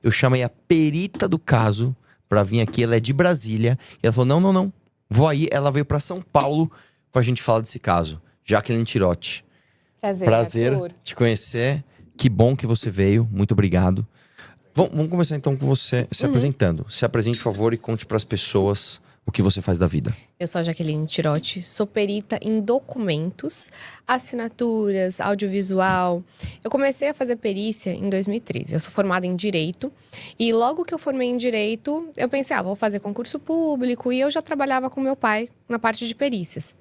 Eu chamei a perita do caso pra vir aqui, ela é de Brasília. E ela falou, não, vou aí. Ela veio pra São Paulo pra gente falar desse caso. Jaqueline Tirotti. Prazer Arthur. te conhecer. Que bom que você veio. Muito obrigado. Vamos começar então com você se apresentando. Se apresente, por favor, e conte pras pessoas o que você faz da vida. Eu sou a Jaqueline Tirotti, sou perita em documentos, assinaturas, audiovisual. Eu comecei a fazer perícia em 2013. Eu sou formada em Direito. E logo que eu formei em Direito, eu pensei, vou fazer concurso público. E eu já trabalhava com meu pai na parte de perícias.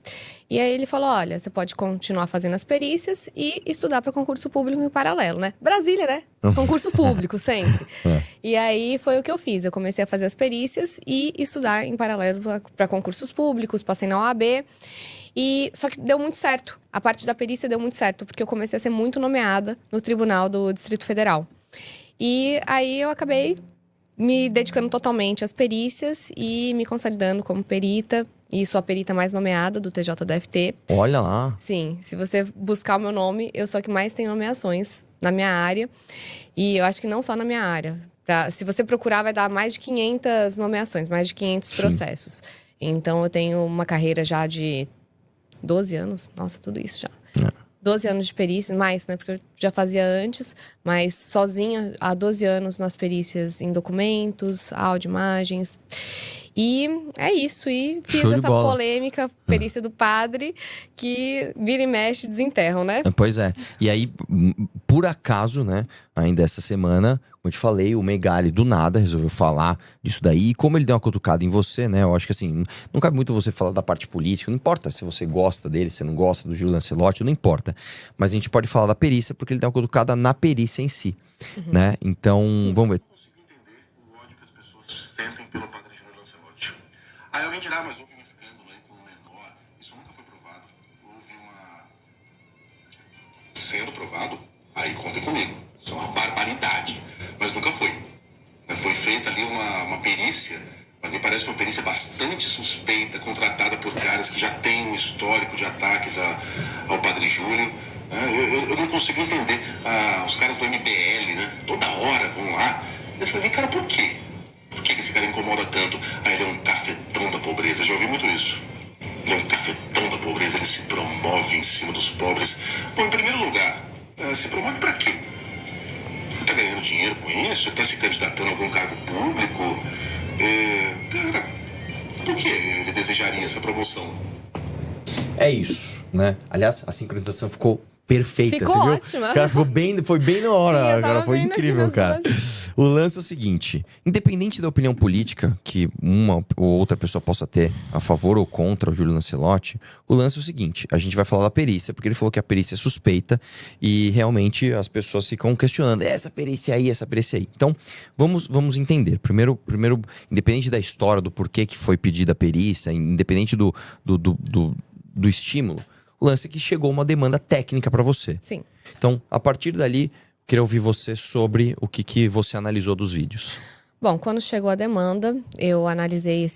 E aí ele falou, olha, você pode continuar fazendo as perícias e estudar para concurso público em paralelo, né? Brasília, né? Concurso público, sempre. E aí foi o que eu fiz. Eu comecei a fazer as perícias e estudar em paralelo para concursos públicos, passei na OAB. Só que deu muito certo. A parte da perícia deu muito certo, porque eu comecei a ser muito nomeada no Tribunal do Distrito Federal. E aí eu acabei me dedicando totalmente às perícias e me consolidando como perita. E sou a perita mais nomeada do TJDFT. Olha lá. Sim, se você buscar o meu nome, eu sou a que mais tem nomeações na minha área. E eu acho que não só na minha área. Se você procurar, vai dar mais de 500 nomeações, mais de 500 processos. Então, eu tenho uma carreira já de 12 anos. Nossa, tudo isso já. 12 anos de perícia, mais, né? Porque eu já fazia antes, mas sozinha há 12 anos nas perícias em documentos, áudio, imagens. E é isso. E fiz Show de essa bola. polêmica perícia do padre, que vira e mexe, desenterram, né? Pois é. E aí, por acaso, né, ainda essa semana, como eu te falei, o Megali do nada resolveu falar disso daí. E como ele deu uma cutucada em você, né, eu acho que assim, não cabe muito você falar da parte política. Não importa se você gosta dele, se você não gosta do Júlio Lancelotti, não importa. Mas a gente pode falar da perícia, porque ele deu uma cutucada na perícia em si, né? Então, vamos ver. Eu consigo entender o ódio que as pessoas sentem pelo padre Júlio Lancelotti. Aí alguém dirá, mas houve um escândalo aí com o menor. Isso nunca foi provado. Houve uma... Sendo provado, aí contem comigo. Isso é uma barbaridade. Mas nunca foi. Foi feita ali uma perícia, mas me parece uma perícia bastante suspeita, contratada por caras que já têm um histórico de ataques ao padre Júlio. Eu não consigo entender. Os caras do MBL, né? Toda hora vão lá. Eu falei, cara, por quê? Por que esse cara incomoda tanto? Ele é um cafetão da pobreza. Já ouvi muito isso. Ele é um cafetão da pobreza. Ele se promove em cima dos pobres. Bom, em primeiro lugar, se promove pra quê? Ele tá ganhando dinheiro com isso? Ele tá se candidatando a algum cargo público? Cara, por que ele desejaria essa promoção? É isso, né? Aliás, a sincronização ficou perfeita, Ficou você viu? ótima. Cara, foi bem na hora, Sim, eu tava cara, foi vendo aqui incrível, nas cara. duas. O lance é o seguinte, independente da opinião política que uma ou outra pessoa possa ter a favor ou contra o Júlio Lancelotti, o lance é o seguinte, a gente vai falar da perícia, porque ele falou que a perícia é suspeita e realmente as pessoas ficam questionando, essa perícia aí, essa perícia aí. Então, vamos entender. Primeiro, independente da história, do porquê que foi pedida a perícia, independente do estímulo, o lance é que chegou uma demanda técnica para você. Sim. Então, a partir dali, queria ouvir você sobre o que você analisou dos vídeos. Bom, quando chegou a demanda, eu analisei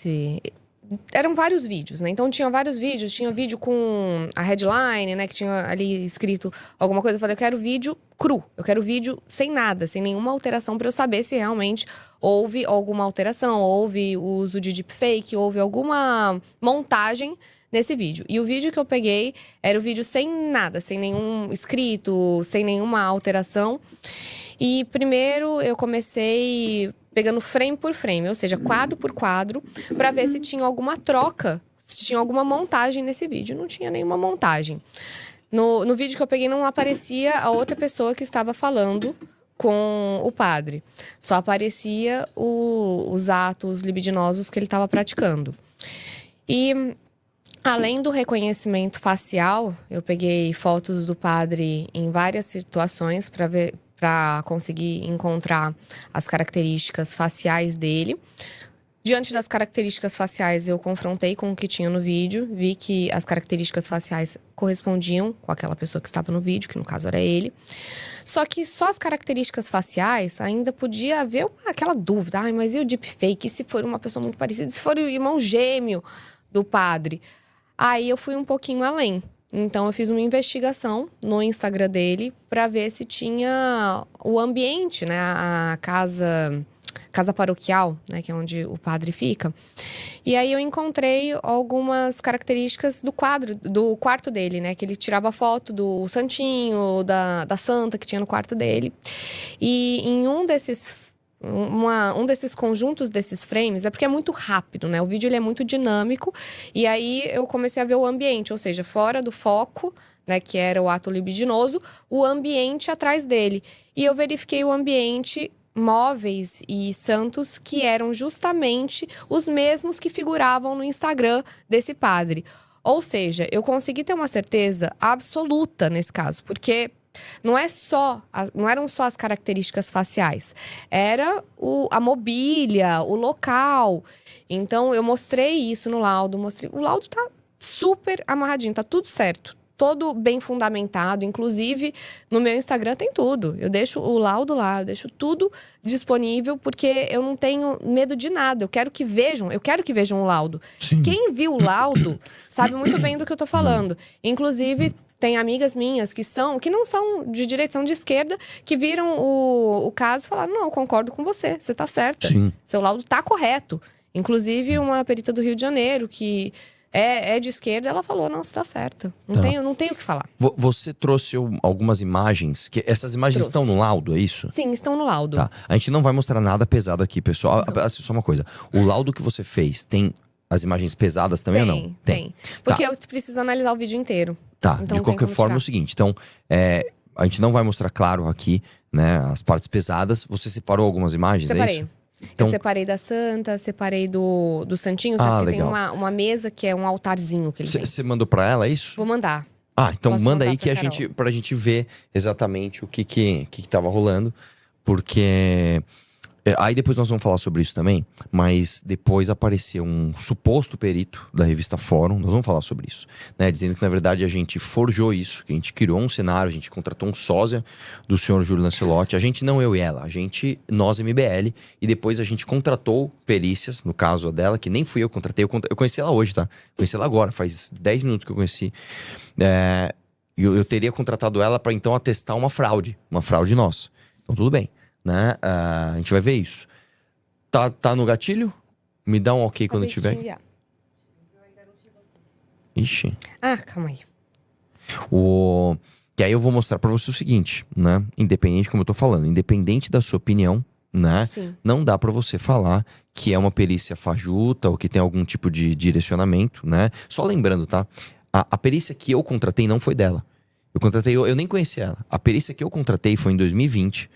eram vários vídeos, né? Então tinha vários vídeos, tinha vídeo com a headline, né? Que tinha ali escrito alguma coisa. Eu falei, eu quero vídeo cru, eu quero vídeo sem nada, sem nenhuma alteração, pra eu saber se realmente houve alguma alteração, houve o uso de deepfake, houve alguma montagem nesse vídeo. E o vídeo que eu peguei era o vídeo sem nada, sem nenhum escrito, sem nenhuma alteração. E primeiro eu comecei pegando frame por frame, ou seja, quadro por quadro, para ver se tinha alguma troca, se tinha alguma montagem nesse vídeo. Não tinha nenhuma montagem. No vídeo que eu peguei não aparecia a outra pessoa que estava falando com o padre. Só aparecia os atos libidinosos que ele estava praticando. E além do reconhecimento facial, eu peguei fotos do padre em várias situações para conseguir encontrar as características faciais dele. Diante das características faciais, eu confrontei com o que tinha no vídeo, vi que as características faciais correspondiam com aquela pessoa que estava no vídeo, que no caso era ele. Só que só as características faciais ainda podia haver aquela dúvida. Mas e o deepfake? E se for uma pessoa muito parecida? E se for o irmão gêmeo do padre? Aí eu fui um pouquinho além. Então eu fiz uma investigação no Instagram dele para ver se tinha o ambiente, né, a casa paroquial, né, que é onde o padre fica. E aí eu encontrei algumas características do quarto dele, né, que ele tirava foto do santinho, da santa que tinha no quarto dele. E em um desses conjuntos desses frames, é porque é muito rápido, né? O vídeo ele é muito dinâmico. E aí eu comecei a ver o ambiente, ou seja, fora do foco, né? Que era o ato libidinoso, o ambiente atrás dele. E eu verifiquei o ambiente, móveis e santos, que eram justamente os mesmos que figuravam no Instagram desse padre. Ou seja, eu consegui ter uma certeza absoluta nesse caso, porque não eram só as características faciais, era a mobília, o local. Então eu mostrei isso no laudo, o laudo tá super amarradinho, tá tudo certo, todo bem fundamentado. Inclusive no meu Instagram tem tudo, eu deixo o laudo lá, eu deixo tudo disponível, porque eu não tenho medo de nada, eu quero que vejam o laudo. Sim. Quem viu o laudo sabe muito bem do que eu tô falando. Inclusive tem amigas minhas que não são de direita, são de esquerda, que viram o caso e falaram: não, eu concordo com você tá certa. Sim. Seu laudo tá correto. Inclusive, uma perita do Rio de Janeiro, que é de esquerda, ela falou: não, você tá certa. Não tenho o que falar. Você trouxe algumas imagens, que essas imagens estão no laudo, é isso? Sim, estão no laudo. Tá. A gente não vai mostrar nada pesado aqui, pessoal. Assim, só uma coisa. O laudo que você fez tem as imagens pesadas também ou não? Tem. Porque eu preciso analisar o vídeo inteiro. Tá, então de qualquer forma tirar. é o seguinte, então, a gente não vai mostrar, claro, aqui, né, as partes pesadas. Você separou algumas imagens, Separei. é isso? Então, Eu separei da santa, separei do santinho, sabe? Porque legal. tem uma mesa que é um altarzinho que ele tem. Você mandou pra ela, é isso? Vou mandar. Então Posso manda mandar aí que pra gente ver exatamente o que tava rolando. Porque... aí depois nós vamos falar sobre isso também, mas depois apareceu um suposto perito da revista Fórum, nós vamos falar sobre isso, né? Dizendo que na verdade a gente forjou isso, que a gente criou um cenário, a gente contratou um sósia do senhor Júlio Lancelotti, a gente não eu e ela, nós MBL, e depois a gente contratou perícias, no caso a dela, que nem fui eu que contratei, eu conheci ela hoje, tá? Conheci ela agora, faz 10 minutos que eu conheci. Eu teria contratado ela para então atestar uma fraude nossa. Então tudo bem. Né? A gente vai ver isso. Tá no gatilho? Me dá um ok quando tiver. Ixi. Calma aí. Que aí eu vou mostrar pra você o seguinte, né? Independente, como eu tô falando, independente da sua opinião, né? Sim. Não dá pra você falar que é uma perícia fajuta ou que tem algum tipo de direcionamento, né? Só lembrando, tá? A perícia que eu contratei não foi dela. Eu nem conheci ela. A perícia que eu contratei foi em 2020.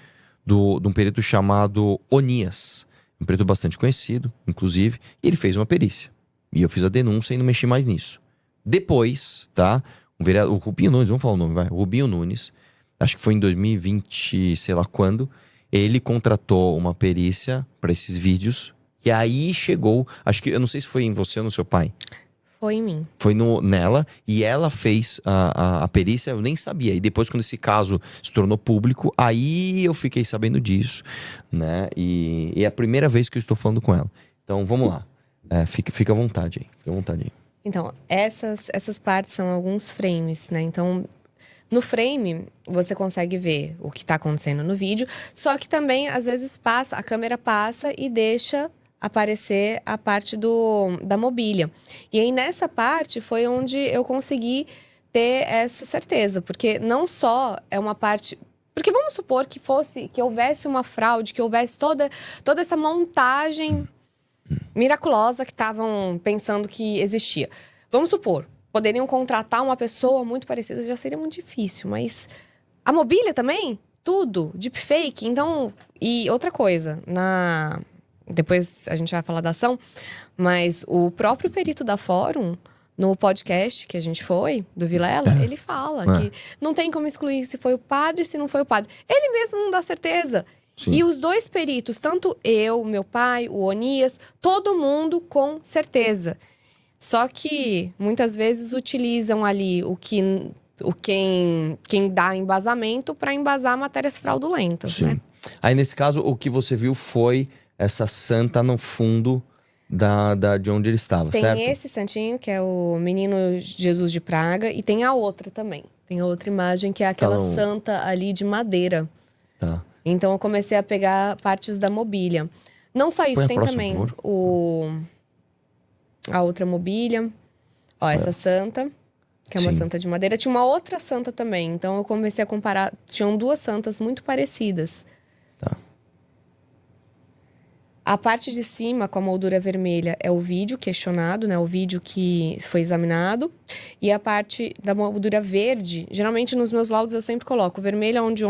De um perito chamado Onias, um perito bastante conhecido, inclusive, e ele fez uma perícia. E eu fiz a denúncia e não mexi mais nisso. Depois, tá? O Rubinho Nunes, vamos falar o nome, vai. O Rubinho Nunes, acho que foi em 2020, sei lá quando, ele contratou uma perícia para esses vídeos, e aí chegou, acho que, eu não sei se foi em você ou no seu pai. Foi em mim. Foi nela, e ela fez a perícia, eu nem sabia. E depois, quando esse caso se tornou público, aí eu fiquei sabendo disso, né? E é a primeira vez que eu estou falando com ela. Então, vamos lá. Fica à vontade aí. Fica à vontade aí. Então, essas partes são alguns frames, né? Então, no frame, você consegue ver o que está acontecendo no vídeo. Só que também, às vezes, a câmera passa e deixa aparecer a parte da mobília. E aí, nessa parte, foi onde eu consegui ter essa certeza. Porque não só é uma parte... Porque vamos supor que houvesse uma fraude, que houvesse toda essa montagem miraculosa que estavam pensando que existia. Vamos supor, poderiam contratar uma pessoa muito parecida, já seria muito difícil. Mas a mobília também? Tudo, deepfake. Então, e outra coisa, depois a gente vai falar da ação, mas o próprio perito da Fórum, no podcast que a gente foi, do Vilela, ele fala que não tem como excluir se foi o padre, se não foi o padre. Ele mesmo não dá certeza. Sim. E os dois peritos, tanto eu, meu pai, o Onias, todo mundo com certeza. Só que muitas vezes utilizam ali quem dá embasamento para embasar matérias fraudulentas, Sim. né? Aí nesse caso, o que você viu foi essa santa no fundo de onde ele estava, Tem certo? esse santinho, que é o menino Jesus de Praga, e tem a outra também. Tem a outra imagem, que é aquela Então- santa ali de madeira. Tá. Então eu comecei a pegar partes da mobília. Não só isso, Põe a tem próxima, também por favor. a outra mobília. Ó, essa santa, que é uma Sim. santa de madeira. Tinha uma outra santa também. Então eu comecei a comparar. Tinham duas santas muito parecidas. Tá. A parte de cima, com a moldura vermelha, é o vídeo questionado, né? O vídeo que foi examinado. E a parte da moldura verde, geralmente nos meus laudos eu sempre coloco vermelho é onde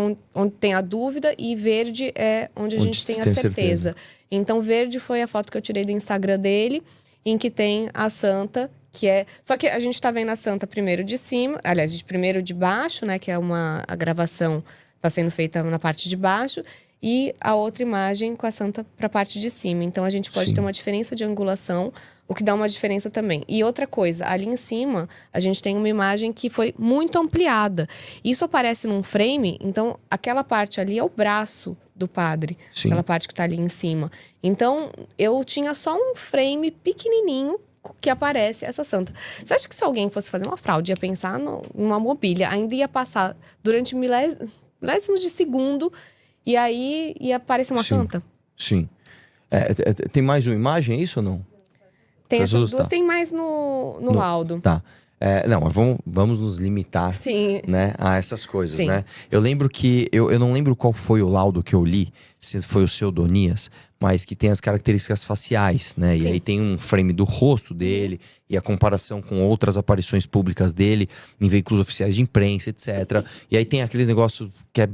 tem a dúvida e verde é onde a Onde gente tem se a tem certeza. Então, verde foi a foto que eu tirei do Instagram dele, em que tem a santa, que é... Só que a gente tá vendo a santa primeiro de cima, aliás, primeiro de baixo, né? Que é a gravação tá sendo feita na parte de baixo. E a outra imagem com a santa para a parte de cima. Então, a gente pode Sim. ter uma diferença de angulação, o que dá uma diferença também. E outra coisa, ali em cima, a gente tem uma imagem que foi muito ampliada. Isso aparece num frame, então aquela parte ali é o braço do padre. Sim. Aquela parte que tá ali em cima. Então, eu tinha só um frame pequenininho que aparece essa santa. Você acha que se alguém fosse fazer uma fraude, ia pensar numa mobília, ainda ia passar durante milésimos de segundo... E aí ia aparecer uma Sim. santa. Sim. Tem mais uma imagem, é isso ou não? Tem Jesus, essas duas, tá. tem mais no laudo. Tá. Não, mas vamos nos limitar, Sim. né, a essas coisas, Sim. né? Eu lembro que... Eu não lembro qual foi o laudo que eu li, se foi o seu, Donias, mas que tem as características faciais, né? Sim. E aí tem um frame do rosto dele e a comparação com outras aparições públicas dele em veículos oficiais de imprensa, etc. E aí tem aquele negócio que é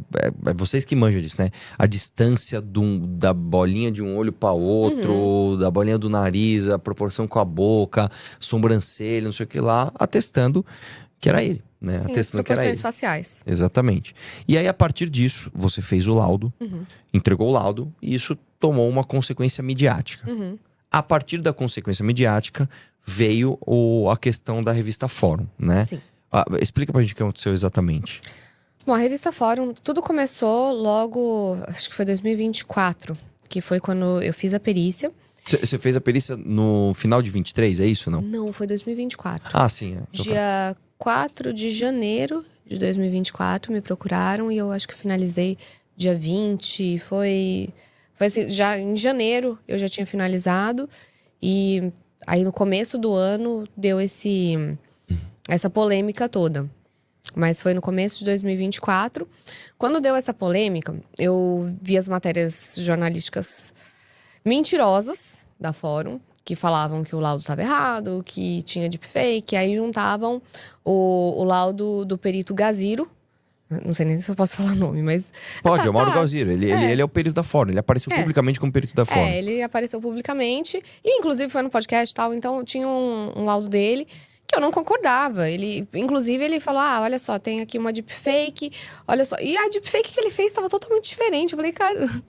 vocês que manjam disso, né? A distância da bolinha de um olho para outro, da bolinha do nariz, a proporção com a boca, sobrancelha, não sei o que lá, atestando que era ele, né? Sim, as Atestando que era ele. proporções faciais. Exatamente. E aí, a partir disso, você fez o laudo, entregou o laudo, e isso tomou uma consequência midiática. A partir da consequência midiática, veio a questão da revista Fórum, né? Sim. Explica pra gente o que aconteceu exatamente. Bom, a revista Fórum, tudo começou logo, acho que foi 2024, que foi quando eu fiz a perícia. Você fez a perícia no final de 23, é isso ou não? Não, foi 2024. Ah, sim. Então tá. Dia 4 de janeiro de 2024, me procuraram e eu acho que finalizei dia 20. Foi assim, já em janeiro eu já tinha finalizado. E aí no começo do ano deu essa polêmica toda. Mas foi no começo de 2024. Quando deu essa polêmica, eu vi as matérias jornalísticas mentirosas da Fórum, que falavam que o laudo estava errado, que tinha deepfake. Aí juntavam o laudo do perito Gaziro. Não sei nem se eu posso falar o nome, mas... Pode, é o Mauro Gaziro. Ele é o perito da Fórum. Ele apareceu publicamente como perito da Fórum. Ele apareceu publicamente. E, inclusive, foi no podcast e tal. Então, tinha um laudo dele que eu não concordava. Inclusive, ele falou, olha só, tem aqui uma deepfake. Olha só. E a deepfake que ele fez estava totalmente diferente. Eu falei,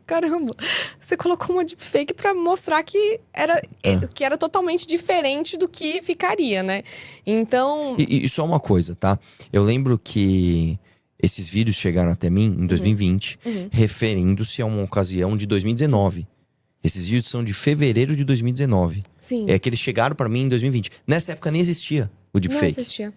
caramba, você colocou uma deepfake pra mostrar que era totalmente diferente do que ficaria, né? Então... E só uma coisa, tá? Eu lembro que esses vídeos chegaram até mim em 2020, referindo-se a uma ocasião de 2019. Esses vídeos são de fevereiro de 2019. Sim. É que eles chegaram pra mim em 2020. Nessa época nem existia o Não deepfake. existia.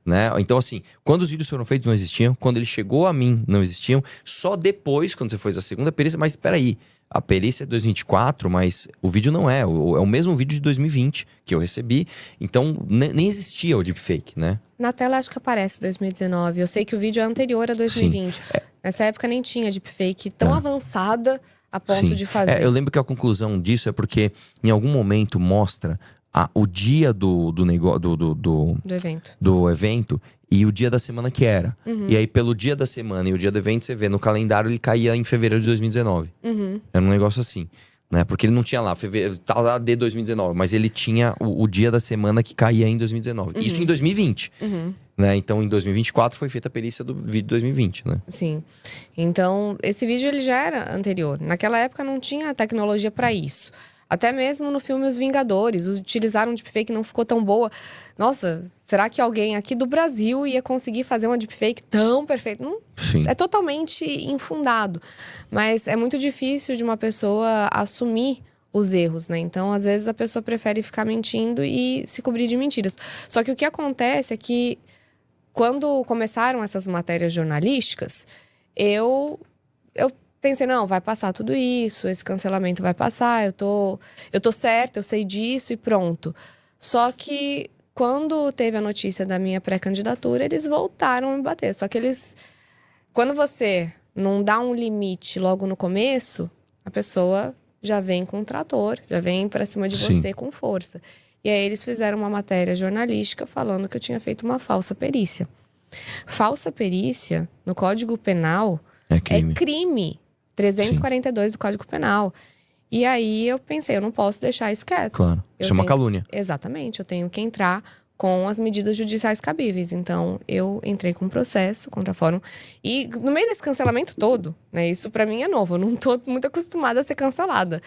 Né? Então, assim, quando os vídeos foram feitos, não existiam. Quando ele chegou a mim, não existiam. Só depois, quando você fez a segunda perícia, mas espera aí. A perícia é 2024, mas o vídeo não é. É o mesmo vídeo de 2020 que eu recebi. Então, nem existia o deepfake, né? Na tela acho que aparece 2019. Eu sei que o vídeo é anterior a 2020. Nessa época nem tinha deepfake tão avançada a ponto Sim. de fazer. Eu lembro que a conclusão disso é porque em algum momento mostra o dia do evento. do evento e o dia da semana que era. E aí, pelo dia da semana e o dia do evento, você vê no calendário, ele caía em fevereiro de 2019. Era um negócio assim, né? Porque ele não tinha lá, fevereiro, tal lá de 2019, mas ele tinha o dia da semana que caía em 2019. Isso em 2020. Né? Então, em 2024 foi feita a perícia do vídeo de 2020, né? Sim. Então, esse vídeo ele já era anterior. Naquela época não tinha tecnologia pra isso. Até mesmo no filme Os Vingadores, utilizaram um deepfake, não ficou tão boa. Nossa, será que alguém aqui do Brasil ia conseguir fazer uma deepfake tão perfeita? Não, Sim. é totalmente infundado. Mas é muito difícil de uma pessoa assumir os erros, né? Então, às vezes, a pessoa prefere ficar mentindo e se cobrir de mentiras. Só que o que acontece é que, quando começaram essas matérias jornalísticas, eu pensei, não, vai passar tudo isso, esse cancelamento vai passar, eu tô certa, eu sei disso e pronto. Só que, quando teve a notícia da minha pré-candidatura, eles voltaram a me bater. Só que quando você não dá um limite logo no começo, a pessoa já vem com um trator, já vem pra cima de você com força. E aí eles fizeram uma matéria jornalística falando que eu tinha feito uma falsa perícia. Falsa perícia, no Código Penal, é crime. 342 do Código Penal. E aí eu pensei, eu não posso deixar isso quieto. Claro, isso é uma calúnia. Exatamente, eu tenho que entrar com as medidas judiciais cabíveis. Então, eu entrei com um processo contra a Fórum. E no meio desse cancelamento todo, né? Isso pra mim é novo, eu não tô muito acostumada a ser cancelada.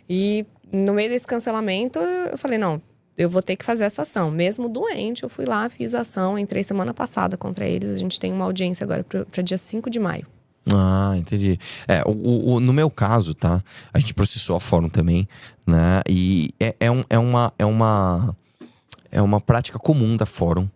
E no meio desse cancelamento, eu falei, não, eu vou ter que fazer essa ação. Mesmo doente, eu fui lá, fiz a ação, entrei semana passada contra eles. A gente tem uma audiência agora para dia 5 de maio. Ah, entendi. No meu caso, tá? A gente processou a Fórum também, né? E é uma prática comum da Fórum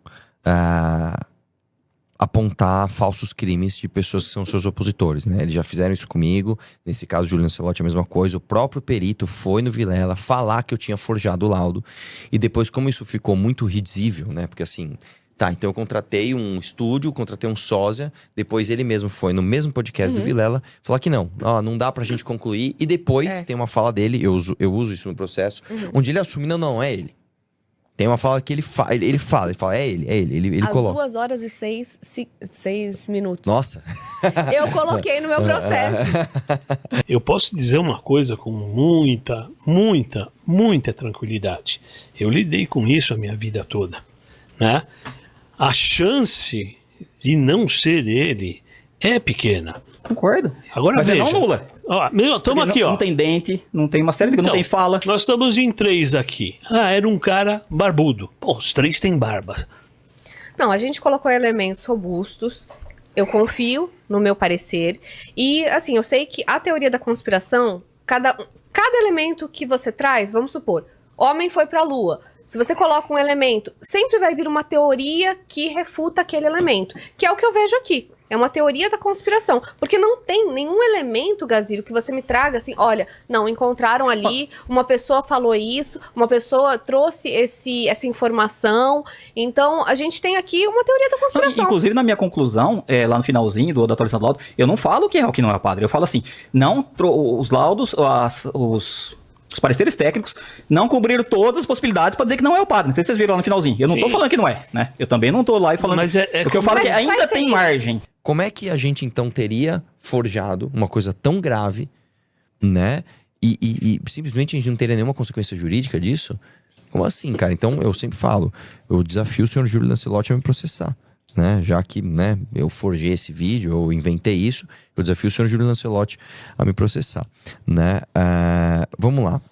apontar falsos crimes de pessoas que são seus opositores, né? Eles já fizeram isso comigo. Nesse caso, Júlio Lancelotti, a mesma coisa. O próprio perito foi no Vilela falar que eu tinha forjado o laudo. E depois, como isso ficou muito risível, né? Porque assim... Tá, então eu contratei um estúdio, contratei um sósia, depois ele mesmo foi no mesmo podcast do Vilela, falar que não dá pra gente concluir, e depois tem uma fala dele, eu uso isso no processo, onde ele assume, não, é ele. Tem uma fala que ele fala, é ele coloca. Às 2h06 minutos. Nossa! Eu coloquei no meu processo. Eu posso dizer uma coisa com muita tranquilidade. Eu lidei com isso a minha vida toda, né? A chance de não ser ele é pequena. Concordo. Agora mas veja. É não nula. Estamos aqui, ó. Não tem dente, não tem uma série de não tem fala. Nós estamos em 3 aqui. Era um cara barbudo. Pô, os 3 têm barba. Não, a gente colocou elementos robustos. Eu confio no meu parecer. E, assim, eu sei que a teoria da conspiração, cada elemento que você traz, vamos supor, homem foi pra Lua. Se você coloca um elemento, sempre vai vir uma teoria que refuta aquele elemento. Que é o que eu vejo aqui. É uma teoria da conspiração. Porque não tem nenhum elemento, Gaziro, que você me traga assim, olha, não, encontraram ali, uma pessoa falou isso, uma pessoa trouxe essa informação. Então, a gente tem aqui uma teoria da conspiração. Inclusive, na minha conclusão, lá no finalzinho da atualização do laudo, eu não falo que é o que não é o padre. Eu falo assim, os laudos, os pareceres técnicos não cobriram todas as possibilidades para dizer que não é o padre. Não sei se vocês viram lá no finalzinho. Eu não tô falando que não é, né? Eu também não tô lá e falando... Porque eu falo que ainda tem margem. Como é que a gente, então, teria forjado uma coisa tão grave, né? E simplesmente a gente não teria nenhuma consequência jurídica disso? Como assim, cara? Então, eu sempre falo, eu desafio o senhor Júlio Lancelotti a me processar, né? Já que, né, eu forjei esse vídeo, eu inventei isso, eu desafio o senhor Júlio Lancelotti a me processar, né? Vamos lá.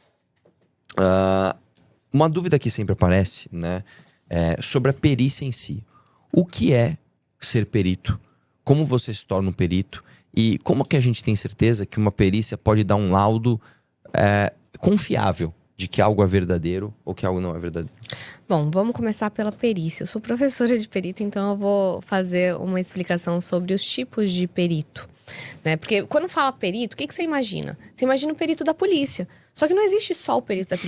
Uma dúvida que sempre aparece, né? Sobre a perícia em si. O que é ser perito? Como você se torna um perito? E como que a gente tem certeza que uma perícia pode dar um laudo confiável de que algo é verdadeiro ou que algo não é verdadeiro? Bom, vamos começar pela perícia. Eu sou professora de perito, então eu vou fazer uma explicação sobre os tipos de perito, né? Porque quando fala perito, o que você imagina? Você imagina o perito da polícia. Só que não existe só o perito da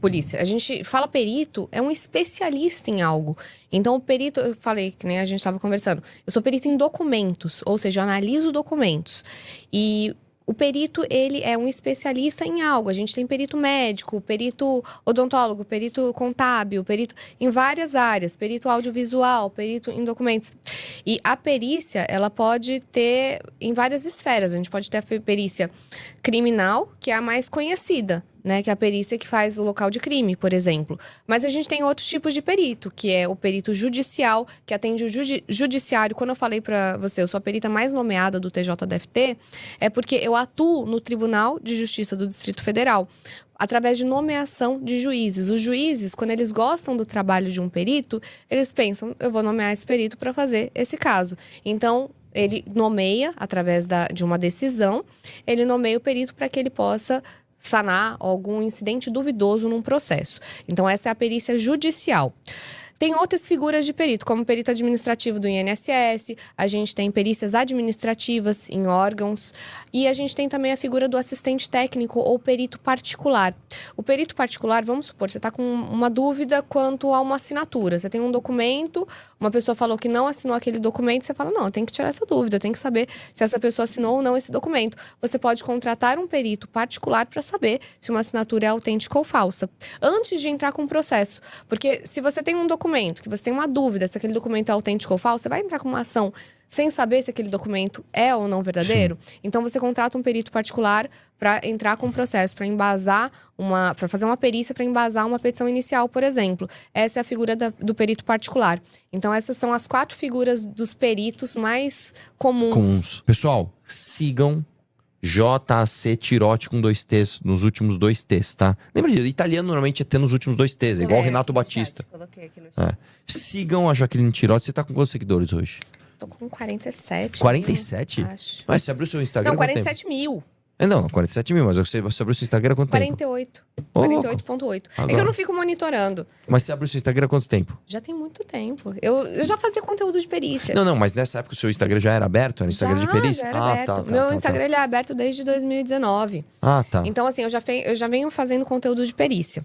polícia. A gente fala perito, é um especialista em algo. Então, o perito, eu falei, que nem a gente estava conversando, eu sou perito em documentos, ou seja, eu analiso documentos. E o perito, ele é um especialista em algo. A gente tem perito médico, perito odontólogo, perito contábil, perito em várias áreas, perito audiovisual, perito em documentos. E a perícia, ela pode ter em várias esferas. A gente pode ter a perícia criminal, que é a mais conhecida, né, que é a perícia que faz o local de crime, por exemplo. Mas a gente tem outros tipos de perito, que é o perito judicial, que atende o judiciário. Quando eu falei pra você, eu sou a perita mais nomeada do TJDFT, é porque eu atuo no Tribunal de Justiça do Distrito Federal, através de nomeação de juízes. Os juízes, quando eles gostam do trabalho de um perito, eles pensam, eu vou nomear esse perito para fazer esse caso. Então, ele nomeia, através de uma decisão, ele nomeia o perito para que ele possa sanar algum incidente duvidoso num processo. Então, essa é a perícia judicial. Tem outras figuras de perito, como perito administrativo do INSS, a gente tem perícias administrativas em órgãos e a gente tem também a figura do assistente técnico ou perito particular. O perito particular, vamos supor, você está com uma dúvida quanto a uma assinatura. Você tem um documento, uma pessoa falou que não assinou aquele documento, você fala, não, eu tenho que tirar essa dúvida, eu tenho que saber se essa pessoa assinou ou não esse documento. Você pode contratar um perito particular para saber se uma assinatura é autêntica ou falsa, antes de entrar com o processo. Porque se você tem um documento, que você tem uma dúvida se aquele documento é autêntico ou falso, você vai entrar com uma ação sem saber se aquele documento é ou não verdadeiro. Sim. Então você contrata um perito particular para entrar com o processo, para embasar para fazer uma perícia, para embasar uma petição inicial, por exemplo. Essa é a figura do perito particular. Então essas são as 4 figuras dos peritos mais comuns. Pessoal, sigam JAC Tirotti com 2 T's nos últimos 2 T's, tá? Lembra disso? Italiano normalmente é ter nos últimos 2 T's, igual o Renato Batista. Coloquei aqui no chat. Sigam a Jaqueline Tirotti. Você tá com quantos seguidores hoje? Tô com 47. 47? Acho. Mas você abriu seu Instagram? Não, 47 mil. Não, 47 mil, mas você abriu seu Instagram há quanto 48. tempo? 48,8. É que eu não fico monitorando. Mas você abriu seu Instagram há quanto tempo? Já tem muito tempo. Eu já fazia conteúdo de perícia. Não, mas nessa época o seu Instagram já era aberto? Era Instagram de perícia? Já era aberto. Meu Instagram ele é aberto desde 2019. Tá. Então, assim, eu já venho fazendo conteúdo de perícia.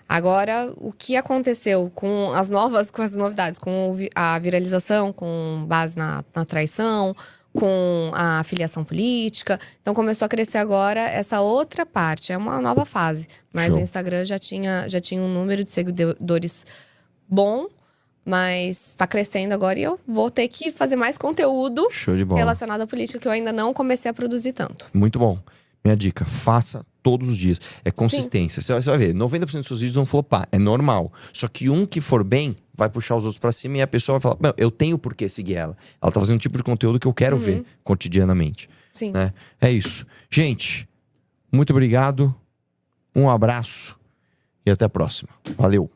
Agora, o que aconteceu com as novidades, com a viralização, com base na traição, com a filiação política. Então começou a crescer agora essa outra parte. É uma nova fase. Mas Show. O Instagram já tinha um número de seguidores bom, mas está crescendo agora e eu vou ter que fazer mais conteúdo Show de bola. relacionado à política que eu ainda não comecei a produzir tanto. Muito bom. Minha dica, faça todos os dias. É consistência. Você vai ver, 90% dos seus vídeos vão flopar. É normal. Só que um que for bem, vai puxar os outros pra cima e a pessoa vai falar, não, eu tenho por que seguir ela. Ela tá fazendo um tipo de conteúdo que eu quero ver cotidianamente. Sim. Né? É isso. Gente, muito obrigado. Um abraço e até a próxima. Valeu.